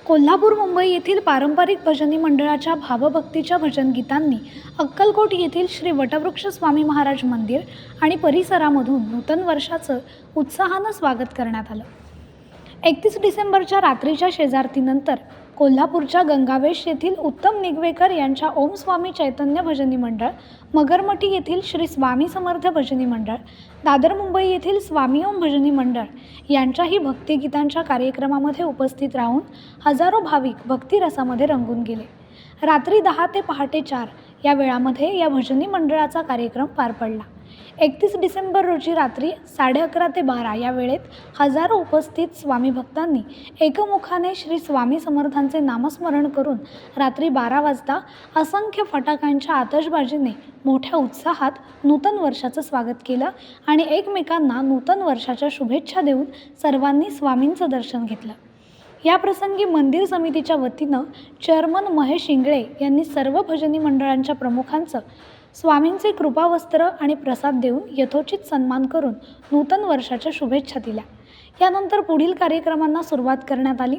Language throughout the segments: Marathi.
कोल्हापूर मुंबई येथील पारंपरिक भजनी मंडळाच्या भावभक्तीच्या भजन गीतांनी अक्कलकोट येथील श्री वटवृक्ष स्वामी महाराज मंदिर आणि परिसरामधून नूतन वर्षाचं उत्साहानं स्वागत करण्यात आलं। 31 डिसेंबरच्या रात्रीच्या शेजारतीनंतर कोल्हापूरच्या गंगावेश येथील उत्तम निगवेकर यांच्या ओम स्वामी चैतन्य भजनी मंडळ, मगरमठी येथील श्री स्वामी समर्थ भजनी मंडळ, दादर मुंबई येथील स्वामी ओम भजनी मंडळ यांच्याही भक्तिगीतांच्या कार्यक्रमामध्ये उपस्थित राहून हजारो भाविक भक्तिरसामध्ये रंगून गेले। रात्री 10 ते पहाटे 4 या वेळामध्ये या भजनी मंडळाचा कार्यक्रम पार पडला। 31 डिसेंबर रोजी रात्री 11:30 ते 12 या वेळेत हजारो उपस्थित स्वामी भक्तांनी एकमुखाने श्री स्वामी समर्थांचे नामस्मरण करून रात्री 12 वाजता असंख्य फटाक्यांच्या आतषबाजीने मोठ्या उत्साहात नूतन वर्षाचं स्वागत केलं आणि एकमेकांना नूतन वर्षाच्या शुभेच्छा देऊन सर्वांनी स्वामींचं दर्शन घेतलं। या प्रसंगी मंदिर समितीच्या वतीनं चेअरमन महेश इंगळे यांनी सर्व भजनी मंडळांच्या प्रमुखांचं स्वामींचे कृपावस्त्र आणि प्रसाद देऊन यथोचित सन्मान करून नूतन वर्षाच्या शुभेच्छा दिल्या। यानंतर पुढील कार्यक्रमांना सुरुवात करण्यात आली।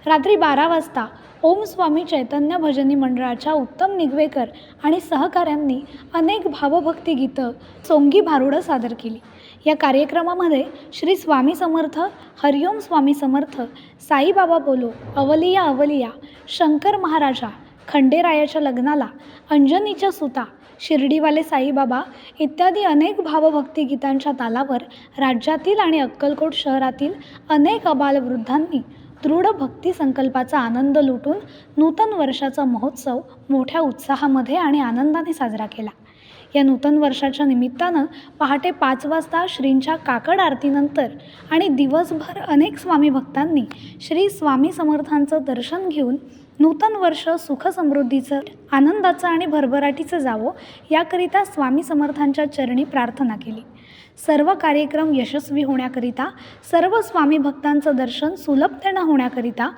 रात्री 12 वाजता ओम स्वामी चैतन्य भजनी मंडळाच्या उत्तम निगवेकर आणि सहकाऱ्यांनी अनेक भावभक्ती गीतं, सोंगी भारुडं सादर केली। या कार्यक्रमामध्ये श्री स्वामी समर्थ, हरिओम स्वामी समर्थ, साईबाबा बोलो, अवलिया अवलिया, शंकर महाराजा, खंडेरायाच्या लग्नाला, अंजनीच्या सुता, शिर्डीवाले साईबाबा इत्यादी अनेक भावभक्ती गीतांच्या तालावर राज्यातील आणि अक्कलकोट शहरातील अनेक अबालवृद्धांनी दृढ भक्ती संकल्पाचा आनंद लुटून नूतन वर्षाचा महोत्सव मोठ्या उत्साहामध्ये आणि आनंदाने साजरा केला। या नूतन वर्षाच्या निमित्तानं पहाटे 5 वाजता श्रींच्या काकड आरतीनंतर आणि दिवसभर अनेक स्वामी भक्तांनी श्री स्वामी समर्थांचं दर्शन घेऊन नूतन वर्ष सुख समृद्धीचं, आनंदाचं आणि भरभराटीचं जावो याकरिता स्वामी समर्थांच्या चरणी प्रार्थना केली। सर्व कार्यक्रम यशस्वी होण्याकरिता, सर्व स्वामी भक्तांचं दर्शन सुलभतेनं होण्याकरिता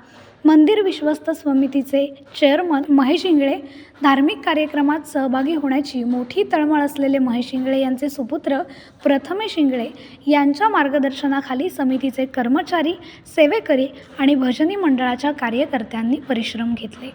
मंदिर विश्वस्त समितीचे चेअरमन महेश इंगळे, धार्मिक कार्यक्रमात सहभागी होण्याची मोठी तळमळ असलेले महेश इंगळे यांचे सुपुत्र प्रथमेश इंगळे यांच्या मार्गदर्शनाखाली समितीचे कर्मचारी, सेवेकरी आणि भजनी मंडळाच्या कार्यकर्त्यांनी परिश्रम घेतले।